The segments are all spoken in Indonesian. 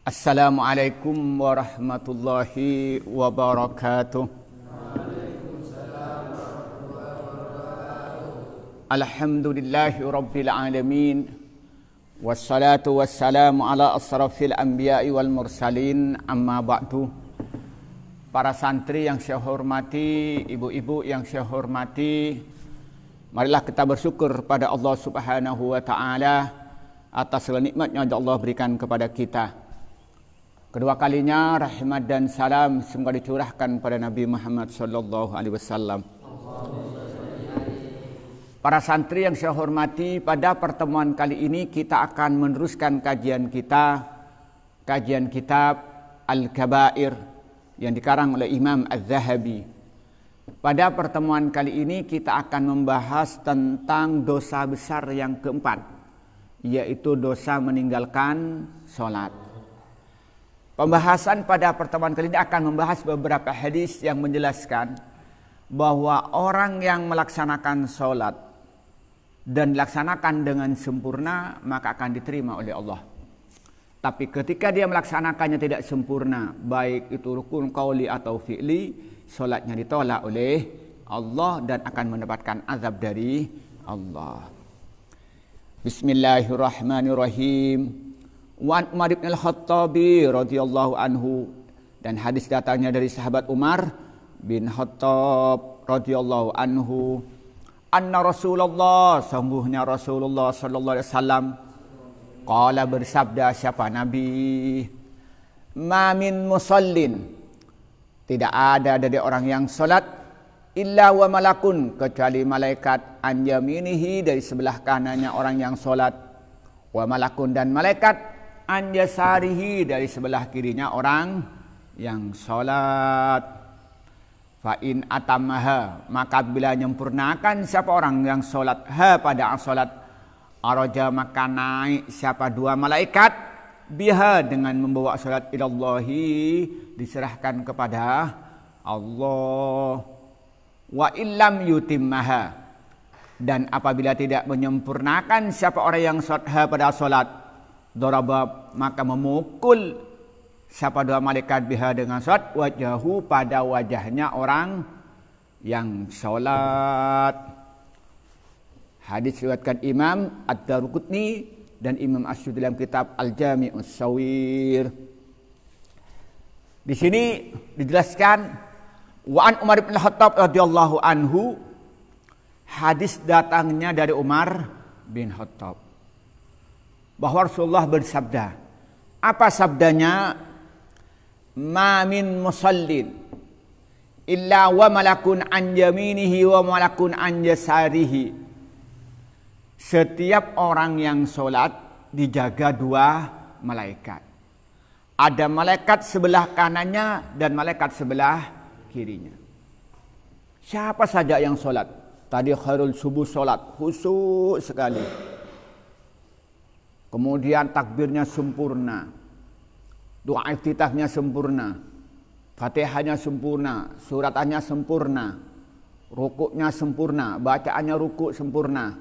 Assalamualaikum warahmatullahi wabarakatuh. Alhamdulillahi rabbil alamin. Wassalatu wassalamu ala asrafil anbiya'i wal mursalin. Amma ba'du. Para santri yang saya hormati, ibu-ibu yang saya hormati, marilah kita bersyukur pada Allah Subhanahu wa taala atas segala nikmatnya yang Allah berikan kepada kita. Kedua kalinya rahmat dan salam semoga dicurahkan pada Nabi Muhammad sallallahu alaihi wasallam. Para santri yang saya hormati, pada pertemuan kali ini kita akan meneruskan kajian kitab Al-Kabair yang dikarang oleh Imam Az-Zahabi. Pada pertemuan kali ini kita akan membahas tentang dosa besar yang keempat, yaitu dosa meninggalkan sholat. Pembahasan pada pertemuan kali ini akan membahas beberapa hadis yang menjelaskan bahwa orang yang melaksanakan sholat dan dilaksanakan dengan sempurna maka akan diterima oleh Allah. Tapi ketika dia melaksanakannya tidak sempurna, baik itu rukun qauli atau fi'li, sholatnya ditolak oleh Allah dan akan mendapatkan azab dari Allah. Bismillahirrahmanirrahim. Wa Umar bin Al-Khattabi radhiyallahu anhu, dan hadis datangnya dari sahabat Umar bin Khattab radhiyallahu anhu, anna Rasulullah, sungguhnya Rasulullah sallallahu alaihi wasallam, qala, bersabda siapa Nabi, ma min musallin, tidak ada dari orang yang salat, illa wa malakun, kecuali malaikat, an yaminihi, dari sebelah kanannya orang yang salat, wa malakun, dan malaikat an yasarihi, dari sebelah kirinya orang yang salat. Fa in atammaha, maka bila menyempurnakan siapa orang yang salat, pada salat, araja, maka naik siapa dua malaikat, biha, dengan membawa salat, ilallahi, diserahkan kepada Allah. Wa illam yutimmaha, dan apabila tidak menyempurnakan siapa orang yang salat pada salat, daraba, maka memukul siapa dua malaikat biha dengan salat, wajahu, pada wajahnya orang yang salat. Hadis riwayatkan Imam Ad-Daruqutni dan Imam Asy'ud dalam kitab Al-Jami'us Shawir. Di sini dijelaskan wa an Umar bin Khattab radhiyallahu anhu, hadis datangnya dari Umar bin Khattab bahwa Rasulullah bersabda. Apa sabdanya? Ma min musallin illa wa malakun an yaminihi wa malakun an yasarihi. Setiap orang yang sholat dijaga dua malaikat. Ada malaikat sebelah kanannya dan malaikat sebelah kirinya. Siapa saja yang sholat? Tadi khairul subuh sholat khusyuk sekali. Kemudian takbirnya sempurna, doa iftitahnya sempurna, Fatihahnya sempurna, suratannya sempurna, rukuknya sempurna, bacaannya rukuk sempurna,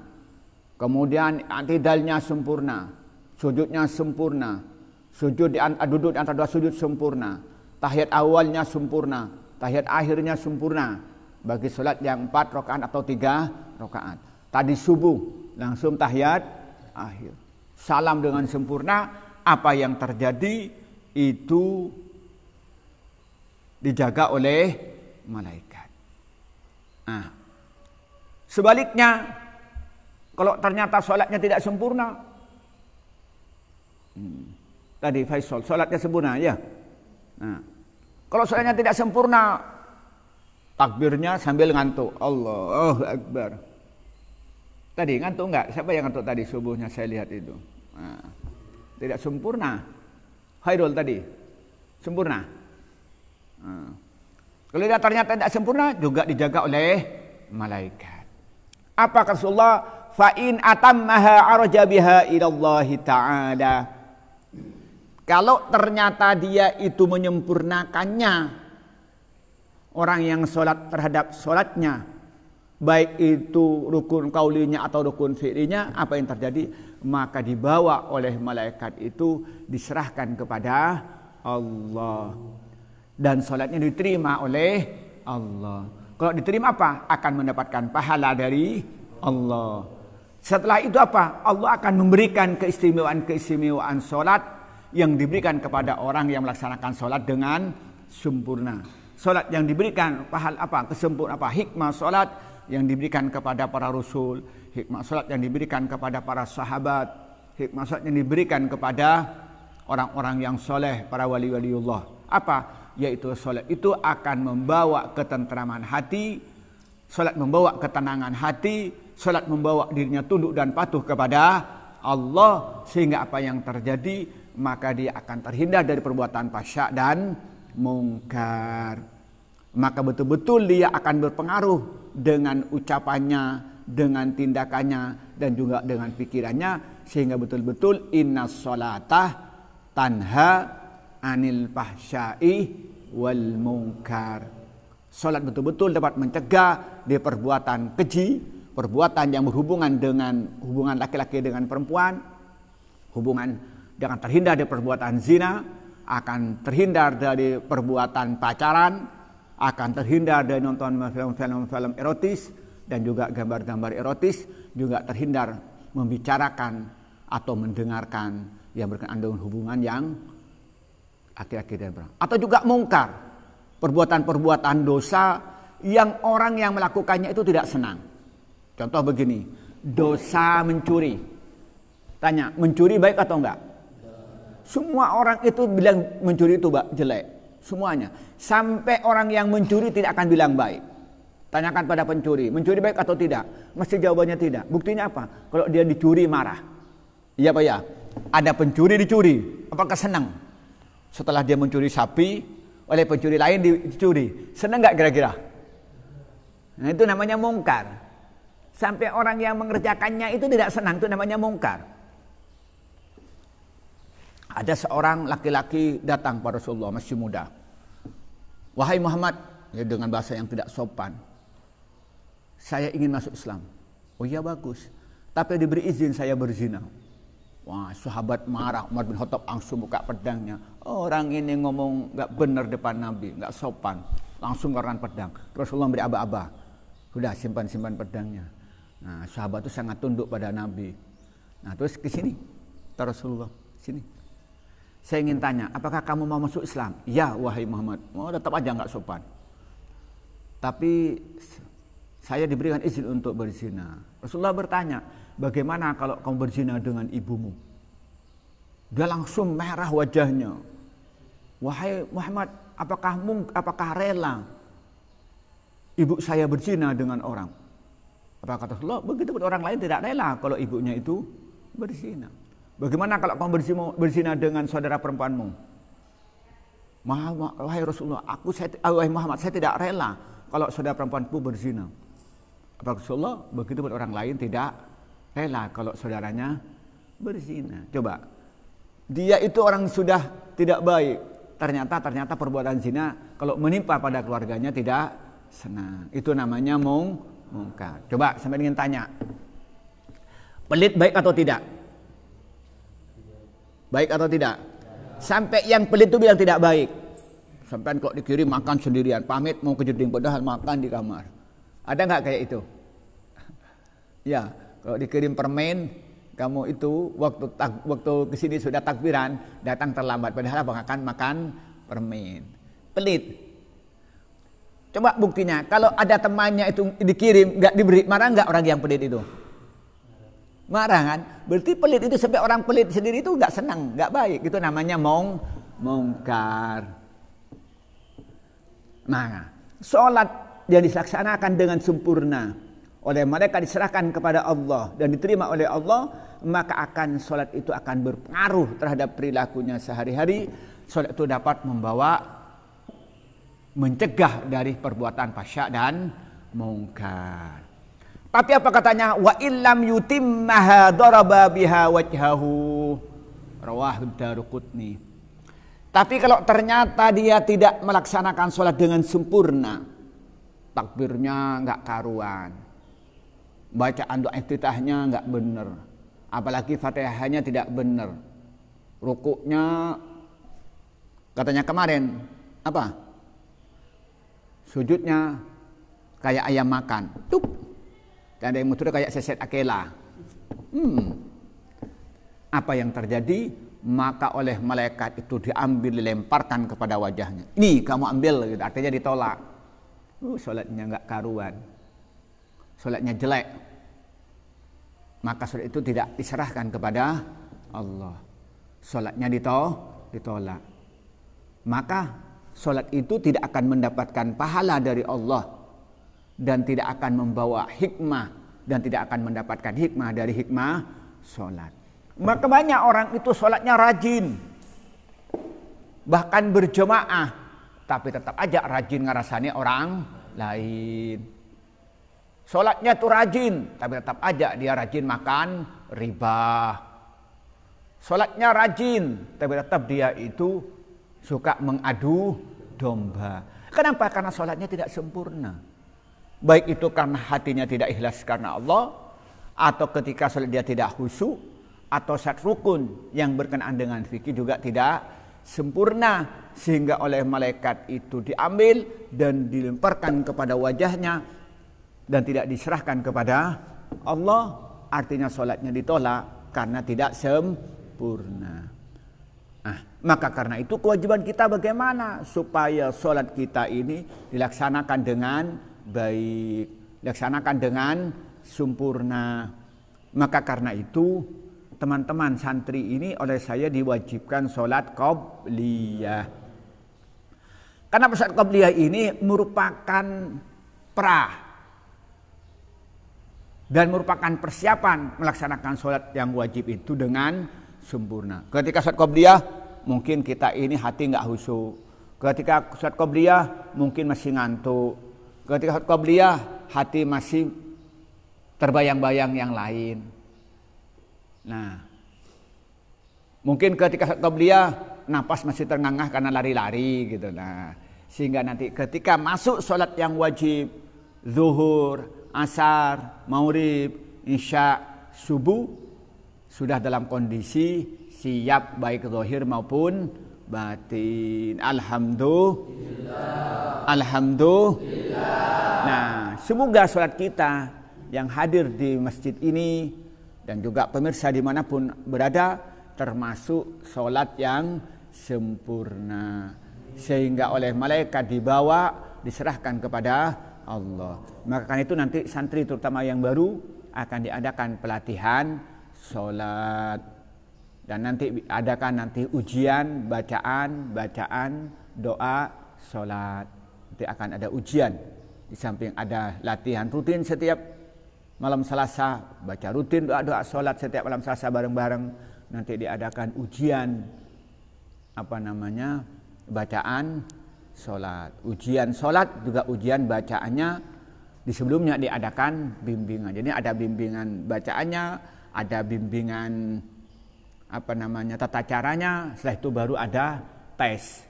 kemudian i'tidalnya sempurna, sujudnya sempurna, duduk di antara dua sujud sempurna, tahiyat awalnya sempurna, tahiyat akhirnya sempurna bagi salat yang 4 rakaat atau 3 rakaat. Tadi subuh langsung tahiyat akhir. Salam dengan sempurna, apa yang terjadi itu dijaga oleh malaikat. Nah, sebaliknya, kalau ternyata sholatnya tidak sempurna, tadi Faisal, sholatnya sempurna ya. Nah, kalau sholatnya tidak sempurna, takbirnya sambil ngantuk, Allahu Akbar. Tadi ngantuk enggak? Siapa yang ngantuk tadi subuhnya? Saya lihat itu. Nah, tidak sempurna. Khairul tadi sempurna. Nah, kalau dia ternyata tidak sempurna, juga dijaga oleh malaikat. Apa kata Rasulullah? Fa in atammaha arja biha ilallahi ta'ala. Kalau ternyata dia itu menyempurnakannya, orang yang sholat terhadap sholatnya, baik itu rukun kaulinya atau rukun fi'linya, apa yang terjadi? Maka dibawa oleh malaikat itu diserahkan kepada Allah. Dan salatnya diterima oleh Allah. Kalau diterima apa? Akan mendapatkan pahala dari Allah. Setelah itu apa? Allah akan memberikan keistimewaan-keistimewaan salat yang diberikan kepada orang yang melaksanakan salat dengan sempurna. Salat yang diberikan pahala apa? Kesempurnaan apa? Hikmah salat yang diberikan kepada para rasul, hikmah salat yang diberikan kepada para sahabat, hikmah salat yang diberikan kepada orang-orang yang soleh, para wali-waliullah. Apa? Yaitu salat itu akan membawa ketentraman hati, salat membawa ketenangan hati, salat membawa dirinya tunduk dan patuh kepada Allah, sehingga apa yang terjadi, maka dia akan terhindar dari perbuatan fasya dan mungkar. Maka betul-betul dia akan berpengaruh dengan ucapannya, dengan tindakannya, dan juga dengan pikirannya, sehingga betul-betul innas sholata tanha anil fahsya'i wal munkar. Salat betul-betul dapat mencegah dari perbuatan keji, perbuatan yang berhubungan dengan hubungan laki-laki dengan perempuan, hubungan dengan terhindar dari perbuatan zina, akan terhindar dari perbuatan pacaran, akan terhindar dari nonton film-film erotis dan juga gambar-gambar erotis, juga terhindar membicarakan atau mendengarkan yang berkenaan dengan hubungan yang laki-laki dan perempuan. Atau juga mungkar, perbuatan-perbuatan dosa yang orang yang melakukannya itu tidak senang. Contoh begini, dosa mencuri. Tanya, mencuri baik atau enggak? Semua orang itu bilang mencuri itu jelek. Semuanya. Sampai orang yang mencuri tidak akan bilang baik. Tanyakan pada pencuri, mencuri baik atau tidak? Mesti jawabannya tidak. Buktinya apa? Kalau dia dicuri marah. Iya Pak ya? Ada pencuri dicuri. Apakah senang? Setelah dia mencuri sapi, oleh pencuri lain dicuri. Senang enggak kira-kira? Nah, itu namanya mungkar. Sampai orang yang mengerjakannya itu tidak senang, itu namanya mungkar. Ada seorang laki-laki datang pada Rasulullah, masih muda. Wahai Muhammad, ya dengan bahasa yang tidak sopan, saya ingin masuk Islam. Oh iya bagus, tapi diberi izin saya berzina. Wah, sahabat marah, Umar bin Khattab langsung buka pedangnya. Orang ini ngomong nggak benar depan Nabi, nggak sopan. Langsung keluarkan pedang. Rasulullah beri aba-aba. Sudah simpan pedangnya. Nah, sahabat itu sangat tunduk pada Nabi. Nah, terus ke sini, Rasulullah, sini. Saya ingin tanya, apakah kamu mau masuk Islam? Ya, wahai Muhammad. Oh, tetap aja nggak sopan. Tapi saya diberikan izin untuk berzina. Rasulullah bertanya, bagaimana kalau kamu berzina dengan ibumu? Dia langsung merah wajahnya. Wahai Muhammad, apakah rela ibu saya berzina dengan orang? Apa kata Rasulullah? Begitu pun orang lain tidak rela kalau ibunya itu berzina. Bagaimana kalau kamu berzina dengan saudara perempuanmu? Wahai Rasulullah, wahai Muhammad, saya tidak rela kalau saudara perempuanku berzina. Apa Rasulullah? Begitu pun orang lain tidak rela kalau saudaranya berzina. Coba, dia itu orang sudah tidak baik. Ternyata perbuatan zina kalau menimpa pada keluarganya tidak senang. Itu namanya mungkar. Coba sampai ingin tanya, pelit baik atau tidak? Baik atau tidak? Sampai yang pelit itu bilang tidak baik. Sampai kok dikirim makan sendirian, pamit mau ke jeding padahal makan di kamar. Ada nggak kayak itu? Ya, kalau dikirim permen, kamu itu waktu kesini sudah takbiran, datang terlambat padahal akan makan permen. Pelit. Coba buktinya, kalau ada temannya itu dikirim nggak diberi, marah nggak orang yang pelit itu? Marah kan? Berarti pelit itu, sampai orang pelit sendiri itu nggak senang, nggak baik. Itu namanya mungkar. Nah, sholat yang dilaksanakan dengan sempurna oleh mereka diserahkan kepada Allah dan diterima oleh Allah, maka akan sholat itu akan berpengaruh terhadap perilakunya sehari-hari. Sholat itu dapat mencegah dari perbuatan fasya dan mungkar. Tapi apa katanya? Wa illam yutimmaha daraba biha wajhahu, rawahu Daruqutni. Tapi kalau ternyata dia tidak melaksanakan sholat dengan sempurna, takbirnya nggak karuan, bacaan doa iftitahnya nggak benar, apalagi Fatihahnya tidak benar, rukuknya katanya kemarin apa? Sujudnya kayak ayam makan, tup. Dan ada yang muter kayak seset akela. Apa yang terjadi? Maka oleh malaikat itu diambil, dilemparkan kepada wajahnya. Nih kamu ambil, gitu. Artinya ditolak. Sholatnya nggak karuan, sholatnya jelek. Maka sholat itu tidak diserahkan kepada Allah. Sholatnya ditolak. Maka sholat itu tidak akan mendapatkan pahala dari Allah dan tidak akan membawa hikmah dan tidak akan mendapatkan hikmah dari hikmah sholat. Maka banyak orang itu sholatnya rajin, bahkan berjemaah, tapi tetap aja rajin ngerasani orang lain. Sholatnya tuh rajin, tapi tetap aja dia rajin makan riba. Sholatnya rajin, tapi tetap dia itu suka mengadu domba. Kenapa? Karena sholatnya tidak sempurna. Baik itu karena hatinya tidak ikhlas karena Allah, atau ketika sholat dia tidak khusyuk, atau syarat rukun yang berkenaan dengan fikih juga tidak sempurna, sehingga oleh malaikat itu diambil dan dilemparkan kepada wajahnya dan tidak diserahkan kepada Allah. Artinya sholatnya ditolak karena tidak sempurna. Maka karena itu kewajiban kita bagaimana supaya sholat kita ini dilaksanakan dengan baik, dilaksanakan dengan sempurna. Maka karena itu teman-teman santri ini oleh saya diwajibkan sholat qobliyah. Karena sholat qobliyah ini merupakan dan merupakan persiapan melaksanakan sholat yang wajib itu dengan sempurna. Ketika sholat qobliyah mungkin kita ini hati nggak khusyuk. Ketika sholat qobliyah mungkin masih ngantuk. Ketika sholat qobliyah hati masih terbayang-bayang yang lain. Nah, mungkin ketika sholat qobliyah napas masih terngangah karena lari-lari gitu. Nah, sehingga nanti ketika masuk sholat yang wajib, zuhur, asar, maghrib, isya, subuh, sudah dalam kondisi siap baik zahir maupun batin. Alhamdulillah. Nah, semoga sholat kita yang hadir di masjid ini dan juga pemirsa dimanapun berada termasuk sholat yang sempurna, sehingga oleh malaikat dibawa diserahkan kepada Allah. Maka karena itu nanti santri terutama yang baru akan diadakan pelatihan sholat dan nanti adakan ujian bacaan doa sholat. Nanti akan ada ujian di samping ada latihan rutin setiap malam Selasa, baca rutin doa-doa sholat setiap malam Selasa bareng-bareng. Nanti diadakan ujian bacaan sholat. Ujian sholat juga ujian bacaannya. Di sebelumnya diadakan bimbingan. Jadi ada bimbingan bacaannya, ada bimbingan tata caranya. Setelah itu baru ada tes.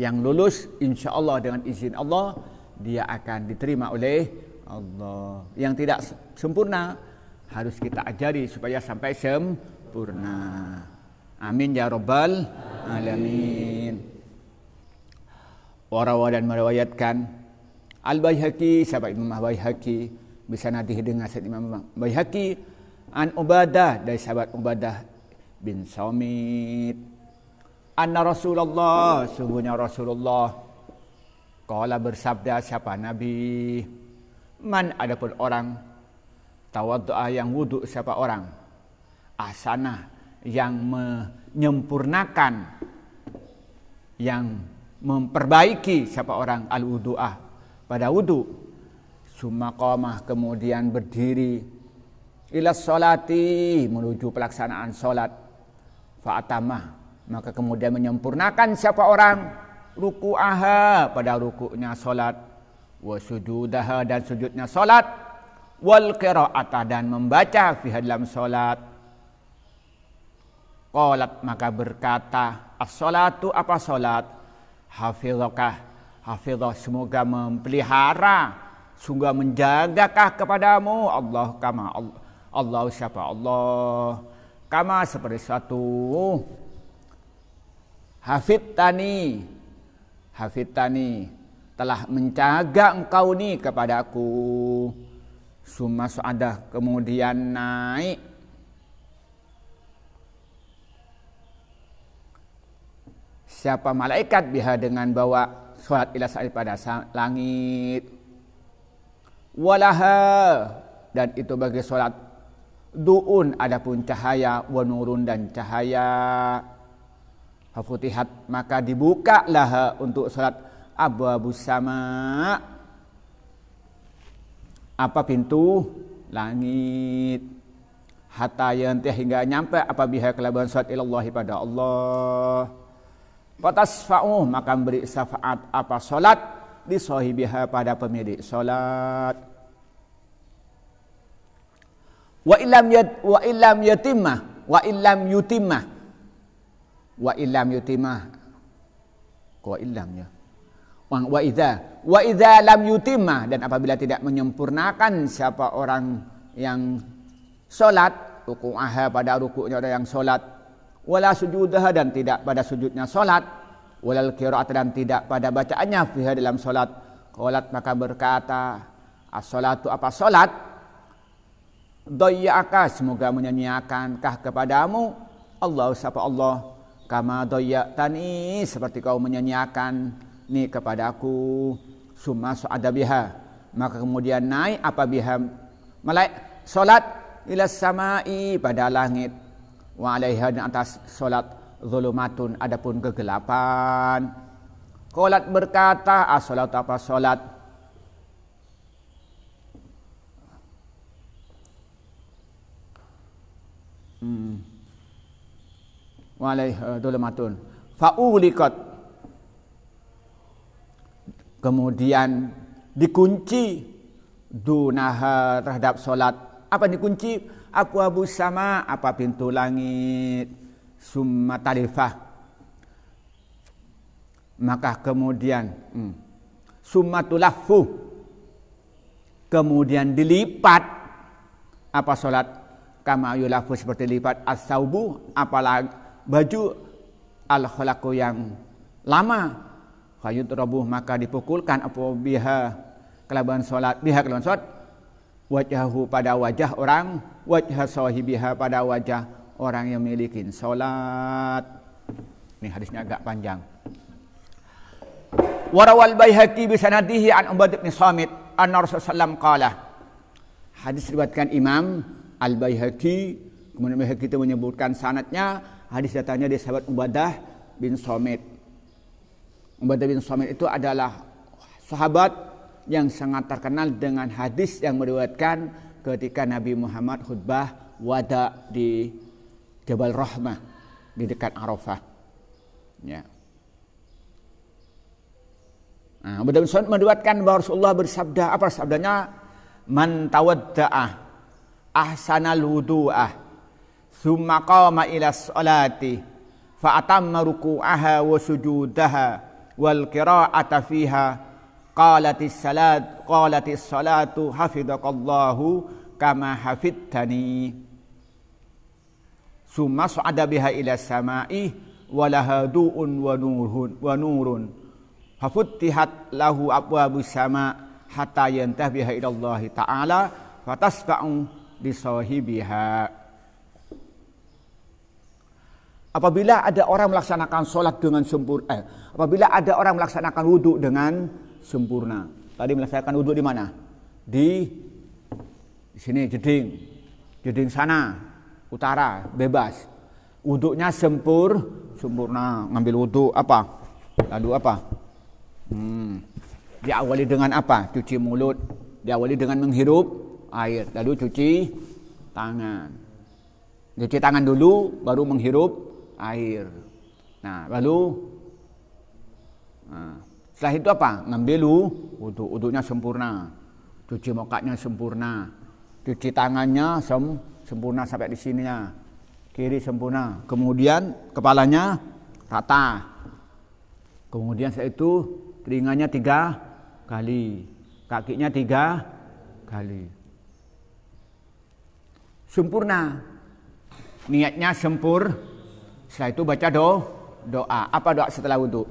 Yang lulus insya Allah dengan izin Allah dia akan diterima oleh Allah. Yang tidak sempurna harus kita ajari supaya sampai sempurna. Amin ya rabbal alamin. Warawa dan meriwayatkan Al-Baihaqi, sahabat Imam Baihaqi, bisa nadih dengan sahabat Imam Baihaqi, an Ubadah, dari sahabat Ubadah bin Samit, anna Rasulullah, sungguhnya Rasulullah qala bersabda, siapa Nabi, man adapun orang tawaddu'a yang wudu, siapa orang ahsanah yang menyempurnakan, yang memperbaiki, siapa orang al-wudu'ah pada wudu, summa qamah kemudian berdiri, ila sholati menuju pelaksanaan sholat, fa'atamah maka kemudian menyempurnakan siapa orang ruku'aha pada rukuknya sholat, wa sujudaha dan sujudnya sholat, wal qira'ata dan membaca fi dalam sholat. Qalat maka berkata, as-sholatu apa sholat, hafizokah, hafizah semoga memelihara sungguh menjagakah kepadamu Allah kama Allah siapa Allah kama seperti satu hafidtani telah menjaga engkau ni kepadaku. Summa su'adah kemudian naik siapa malaikat biha dengan bawa salat ila sa'i pada langit. Walaha dan itu bagi salat du'un adapun cahaya wa nurun dan cahaya. Fafutihat maka dibuka laha untuk salat abwabus sama apa pintu langit hatta yantih hingga nyampe apabila kelaban salat ilallahi pada Allah. Fatasfa'u maka beri syafaat apa salat di sahibiha pada pemilik salat. Wa illam lam yutimah dan apabila tidak menyempurnakan siapa orang yang salat ruku'aha pada rukuknya orang yang salat wala sujudaha dan tidak pada sujudnya salat walal qira'at dan tidak pada bacaannya fiha dalam salat qalat maka berkata as-salatu apa salat dayyaka semoga menyanyiakankah kepadamu Allah siapa Allah kama dayyatani seperti kau menyanyiakan ni kepadaku. Summa su'ada biha maka kemudian naik apa biha malaik salat ila samai pada langit wa alaiha dan atas salat zulumatun adapun kegelapan. Qalat berkata as-salatu apa salat wa alaiha zulumatun fa'uliqat kemudian dikunci dunaha terhadap salat apa dikunci abwabus sama apa pintu langit. Summa tarifah maka kemudian summa tulaffu kemudian dilipat apa salat kama yulafu seperti lipat as-saubu apalah baju al-khalaqu yang lama fayudrabu maka dipukulkan apa biha kelaban salat wajhahu pada wajah orang wajah sahibiha pada wajah orang yang memiliki salat. Ini hadisnya agak panjang. Warawal Baihaqi bi sanadihi an Ubadah bin Samit anna Rasulullah sallallahu qala. Hadis diriwayatkan Imam Al-Baihaqi, kemudian Baihaqi itu menyebutkan sanadnya, hadis datangnya dari sahabat Ubadah bin Samit. Ubadah bin Samit itu adalah sahabat yang sangat terkenal dengan hadis yang meriwayatkan ketika Nabi Muhammad khutbah wada di Jabal Rahmah di dekat Arafah. Ya. Nah, Ubadah bin Samit meriwayatkan bahwa Rasulullah bersabda, apa sabdanya? Man tawadda'ah ahsanal wudu'ah thumma qama ila sholati fa atamma ruku'aha wa sujudaha wal qira'ata fiha qalatis salatu hafidhakallahu kama hafidtani summa su'ada biha ila samai walaha du'un wa nurun fafuttihat lahu abwabus sama hatta yantabiha ila Allah ta'ala fatasfa'u bisahibiha. Apabila ada orang melaksanakan sholat dengan sempurna, apabila ada orang melaksanakan wudhu dengan sempurna. Tadi melaksanakan wudhu di mana? Di sini jeding sana, utara, bebas. Wudhunya sempurna. Ngambil wudhu apa? Lalu apa? Diawali dengan apa? Cuci mulut. Diawali dengan menghirup air. Lalu cuci tangan. Cuci tangan dulu, baru menghirup air. Nah, lalu setelah itu apa? Ngambil wudhu. Wudhunya sempurna. Cuci mukanya sempurna. Cuci tangannya sempurna sampai di sininya. Kiri sempurna. Kemudian kepalanya rata. Kemudian setelah itu telinganya 3 kali. kakinya 3 kali. Sempurna. Niatnya setelah itu baca doa. Apa doa setelah wudhu?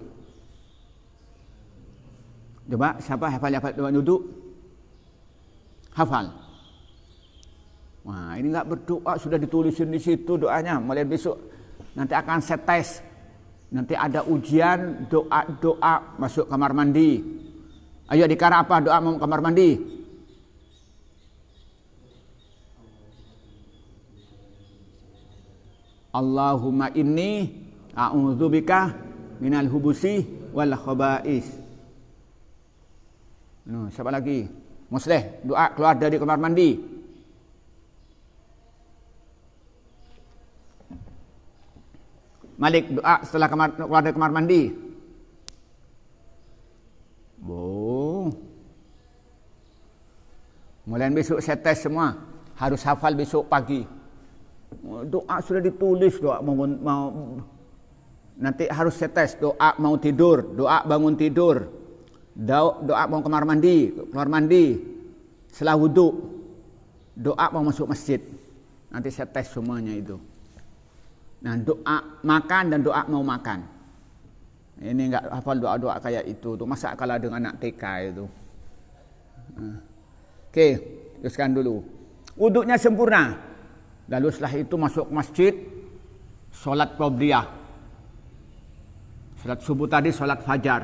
Coba siapa hafal doa wudhu? Hafal. Wah, ini nggak berdoa, sudah ditulisin di situ doanya. Mulai besok nanti akan set tes. Nanti ada ujian doa masuk kamar mandi. Ayo dikara apa doa mau kamar mandi? Allahumma inni a'udzubika minal hubusi wal khaba'is. Siapa lagi? Musleh, doa keluar dari kamar mandi. Malik, doa setelah keluar dari kamar mandi. Mulai besok saya tes semua. Harus hafal besok pagi. Doa sudah ditulis, doa mau nanti harus saya tes. Doa mau tidur, doa bangun tidur, doa mau keluar mandi, setelah wudhu, doa mau masuk masjid. Nanti saya tes semuanya itu. Nah, doa makan dan doa mau makan. Ini enggak hafal doa-doa kayak itu. Tuh masa kalah dengan anak TK itu. Oke, teruskan dulu. Wudhunya sempurna. Lalu setelah itu masuk ke masjid, sholat qobliyah. Sholat subuh tadi sholat fajar.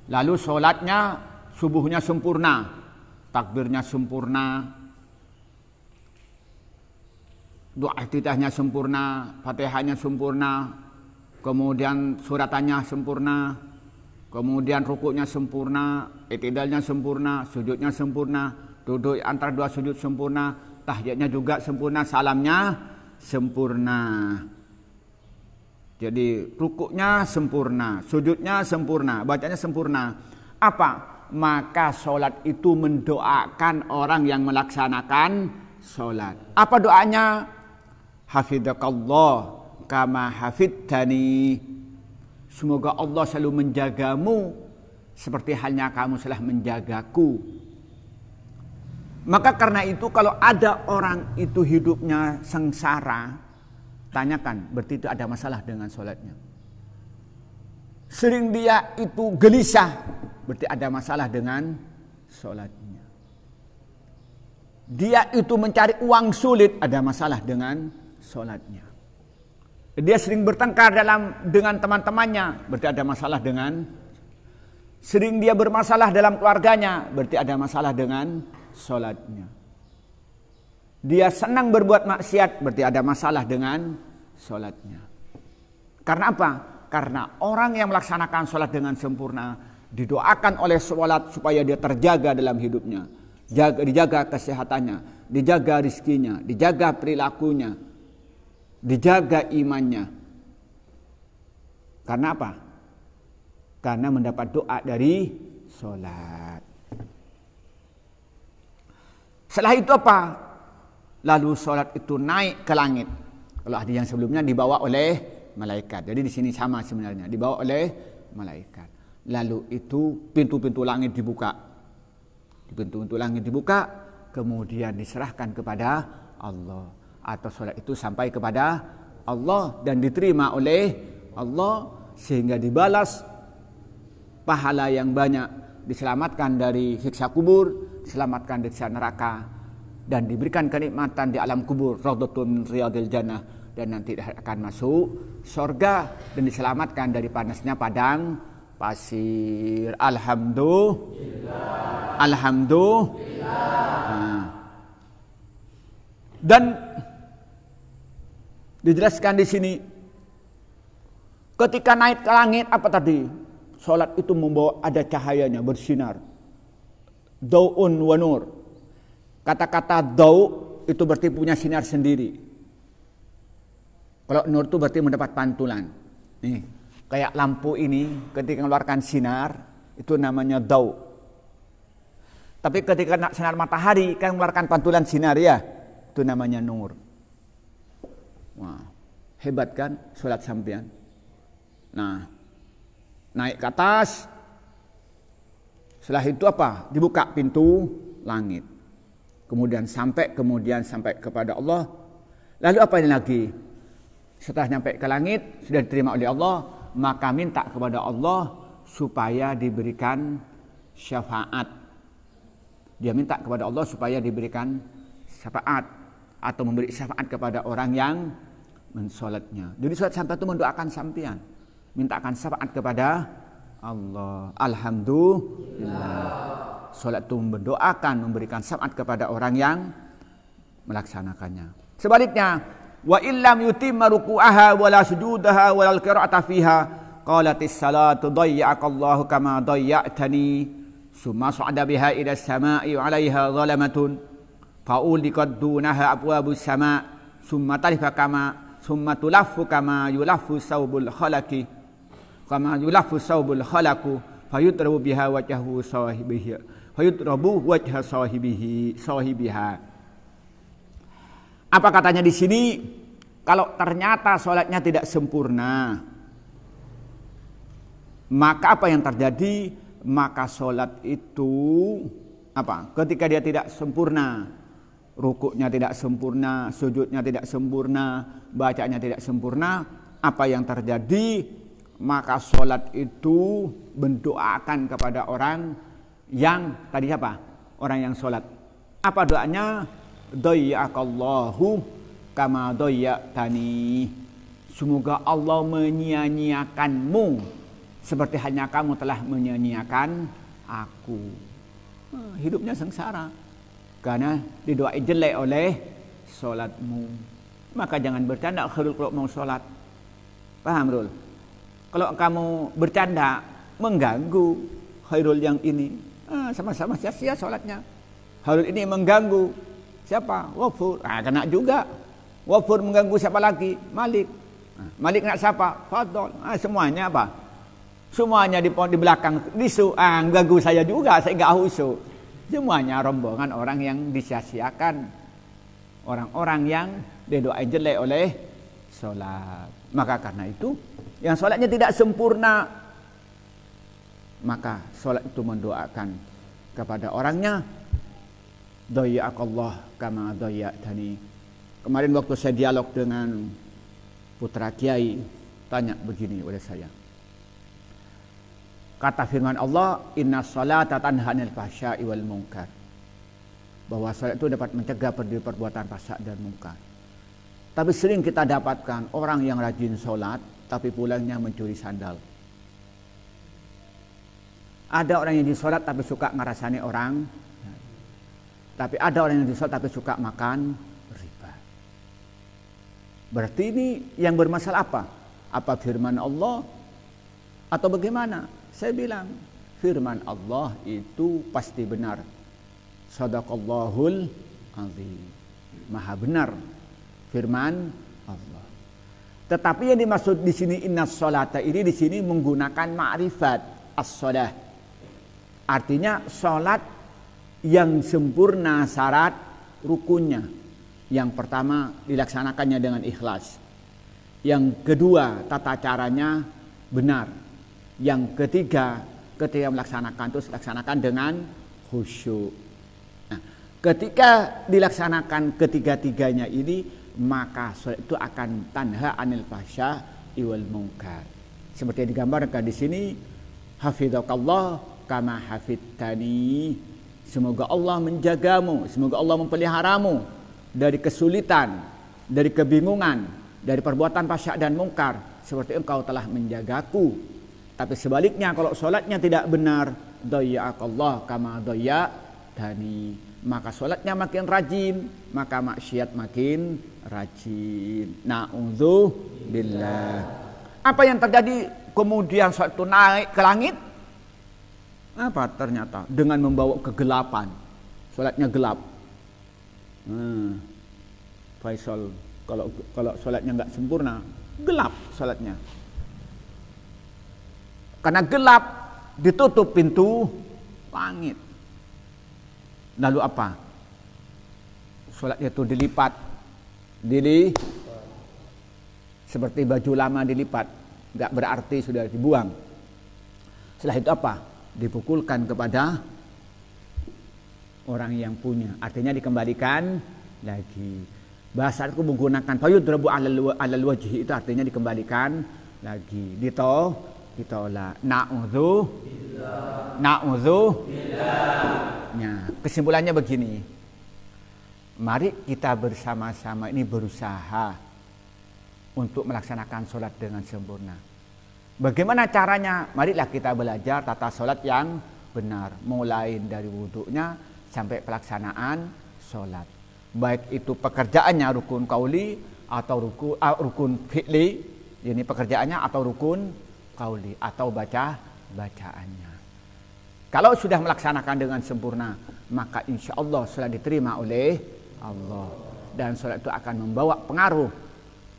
Lalu sholatnya subuhnya sempurna, takbirnya sempurna, doa iftitahnya sempurna, fatihahnya sempurna, kemudian suratannya sempurna, kemudian rukuknya sempurna, i'tidalnya sempurna, sujudnya sempurna, duduk antara dua sujud sempurna, tahiyatnya juga sempurna, salamnya sempurna. Jadi rukuknya sempurna, sujudnya sempurna, bacanya sempurna. Apa? Maka sholat itu mendoakan orang yang melaksanakan sholat. Apa doanya? Hafidhakallah kama hafidhani. Semoga Allah selalu menjagamu seperti halnya kamu telah menjagaku. Maka karena itu kalau ada orang itu hidupnya sengsara, tanyakan, berarti itu ada masalah dengan sholatnya. Sering dia itu gelisah, berarti ada masalah dengan sholatnya. Dia itu mencari uang sulit, ada masalah dengan sholatnya. Dia sering bertengkar dengan teman-temannya, berarti ada masalah dengan. Sering dia bermasalah dalam keluarganya, berarti ada masalah dengan sholatnya. Dia senang berbuat maksiat, berarti ada masalah dengan sholatnya. Karena apa? Karena orang yang melaksanakan sholat dengan sempurna didoakan oleh sholat supaya dia terjaga dalam hidupnya, dijaga kesehatannya, dijaga rizkinya, dijaga perilakunya, dijaga imannya. Karena apa? Karena mendapat doa dari sholat. Setelah itu apa? Lalu sholat itu naik ke langit. Kalau hadis yang sebelumnya dibawa oleh malaikat. Jadi di sini sama sebenarnya, dibawa oleh malaikat. Lalu itu pintu-pintu langit dibuka. Pintu-pintu langit dibuka, kemudian diserahkan kepada Allah. Atau sholat itu sampai kepada Allah dan diterima oleh Allah sehingga dibalas pahala yang banyak, diselamatkan dari siksa kubur, diselamatkan dari siksa neraka, dan diberikan kenikmatan di alam kubur, raudhatun min riyadil jannah, dan nanti akan masuk surga dan diselamatkan dari panasnya padang pasir. Alhamdulillah. Alhamdulillah. Dan dijelaskan di sini, ketika naik ke langit apa tadi? Salat itu membawa ada cahayanya bersinar. Dau'un wa nur. Kata-kata dau' itu berarti punya sinar sendiri. Kalau nur itu berarti mendapat pantulan. Nih, kayak lampu ini ketika mengeluarkan sinar itu namanya dau'. Tapi ketika sinar matahari kan mengeluarkan pantulan sinar ya, itu namanya nur. Wah, hebat kan salat sampean. Nah, naik ke atas, Setelah itu apa? Dibuka pintu langit. Kemudian sampai kepada Allah. Lalu apa ini lagi? Setelah nyampe ke langit, sudah diterima oleh Allah, maka minta kepada Allah supaya diberikan syafaat. Dia minta kepada Allah supaya diberikan syafaat atau memberi syafaat kepada orang yang mensolatnya. Jadi sholat sampai itu mendoakan sampean, mintakan syafaat kepada Allah. Alhamdulillah. Sholat itu mendoakan, memberikan syafaat kepada orang yang melaksanakannya. Sebaliknya, wa illam yutimma ruku'aha wala sujudaha wala qira'ata fiha qalatis salatu dayya'akallahu kama dayya'tani summa sa'ada biha ila as-sama'i wa 'alaiha zalamatun fa'uliqad dunaha abwabus sama' summa talifa kama summa tulaffu kama yulaffu saubul khalaqi kama yulaffu saubul khalaqu fayutrabu biha wajhu sahibihi fayutrabu wajha sahibiha. Apa katanya di sini? Kalau ternyata sholatnya tidak sempurna, maka apa yang terjadi? Maka sholat itu apa? Ketika dia tidak sempurna, rukuknya tidak sempurna, sujudnya tidak sempurna, bacanya tidak sempurna, apa yang terjadi? Maka sholat itu mendoakan kepada orang yang tadi apa? Orang yang sholat. Apa doanya? Dayya'akallahu kama dayya'tani. Semoga Allah menyia-nyiakanmu seperti hanya kamu telah menyia-nyiakan aku. Hidupnya sengsara karena didoai jelek oleh sholatmu. Maka jangan bercanda kalau mau sholat. Paham, Rul? Kalau kamu bercanda mengganggu Khairul yang ini, sama-sama sia-sia sholatnya. Khairul ini mengganggu siapa? Wafur. Kena juga. Wafur mengganggu siapa lagi? Malik. Malik nak siapa? Fadol. Semuanya apa? Semuanya di belakang disu. Mengganggu saya juga. Saya enggak husu. Semuanya rombongan orang yang disia-siakan. Orang-orang yang didoain jelek oleh sholat. Maka karena itu, yang sholatnya tidak sempurna, maka sholat itu mendoakan kepada orangnya. Dayya'akallah kama dayya'tani. Kemarin waktu saya dialog dengan putra kiai, tanya begini oleh saya. Kata firman Allah, inna sholata tanha 'anil fahsya'i wal munkar. Bahwa salat itu dapat mencegah perbuatan fahsya dan munkar. Tapi sering kita dapatkan orang yang rajin sholat, tapi pulangnya mencuri sandal. Ada orang yang di sholat tapi suka ngerasani orang. Tapi ada orang yang di sholat tapi suka makan riba. Berarti ini yang bermasalah apa? Apa firman Allah atau bagaimana? Saya bilang firman Allah itu pasti benar. Shadaqallahul azim. Maha benar firman Allah. Tetapi yang dimaksud di sini innas sholata ini di sini menggunakan ma'rifat as-shalah. Artinya sholat yang sempurna syarat rukunnya. Yang pertama dilaksanakannya dengan ikhlas. Yang kedua tata caranya benar. Yang ketiga ketika melaksanakan itu dilaksanakan dengan khusyuk. Nah, ketika dilaksanakan ketiga-tiganya ini, maka sholat itu akan tanha 'anil fahsya'i wal munkar. Seperti yang digambarkan di sini, hafidzakallah kama hafidtani. Semoga Allah menjagamu, semoga Allah memeliharamu dari kesulitan, dari kebingungan, dari perbuatan fahsya dan munkar seperti engkau telah menjagaku. Tapi sebaliknya kalau sholatnya tidak benar, dayya'akallah kama dayya'tani, maka sholatnya makin rajin, maka maksiat makin rajin. Na'udzubillah. Apa yang terjadi kemudian sholat itu naik ke langit? Apa ternyata? Dengan membawa kegelapan. Sholatnya gelap. Faisal, kalau sholatnya nggak sempurna, gelap sholatnya. Karena gelap, ditutup pintu langit. Lalu apa? Sholatnya itu dilipat. Seperti baju lama dilipat. Nggak berarti sudah dibuang. Setelah itu apa? Dipukulkan kepada orang yang punya. Artinya dikembalikan lagi. Bahasa itu menggunakan fayudrabu alal wajhi, itu artinya dikembalikan lagi. Ditolak. Na'udzu. Ya, kesimpulannya begini. Mari kita bersama-sama ini berusaha untuk melaksanakan sholat dengan sempurna. Bagaimana caranya? Marilah kita belajar tata sholat yang benar. Mulai dari wudhunya sampai pelaksanaan sholat. Baik itu pekerjaannya rukun qauli atau rukun fi'li. Ini pekerjaannya atau rukun qauli atau bacaannya. Kalau sudah melaksanakan dengan sempurna, maka insya Allah sholat diterima oleh Allah. Dan sholat itu akan membawa pengaruh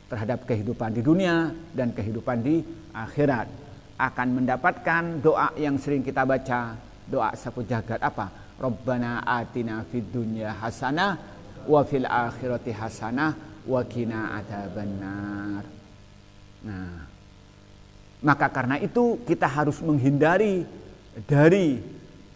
terhadap kehidupan di dunia dan kehidupan di akhirat. Akan mendapatkan doa yang sering kita baca, doa sapu jagat apa? Rabbana atina fid dunya hasanah wa fil akhirati hasanah wa qina adzabannar. Nah, maka karena itu kita harus menghindari dari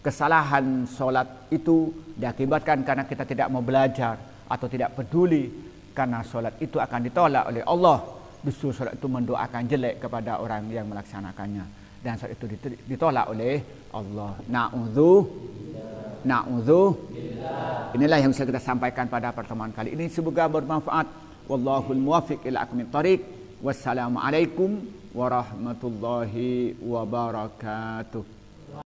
kesalahan sholat itu diakibatkan karena kita tidak mau belajar atau tidak peduli. Karena sholat itu akan ditolak oleh Allah. Justru sholat itu mendoakan jelek kepada orang yang melaksanakannya. Dan sholat itu ditolak oleh Allah. Na'udzu. Inilah yang bisa kita sampaikan pada pertemuan kali ini. Semoga bermanfaat. Wallahul muwaffiq ila aqwamit thoriq. Wassalamualaikum warahmatullahi wabarakatuh.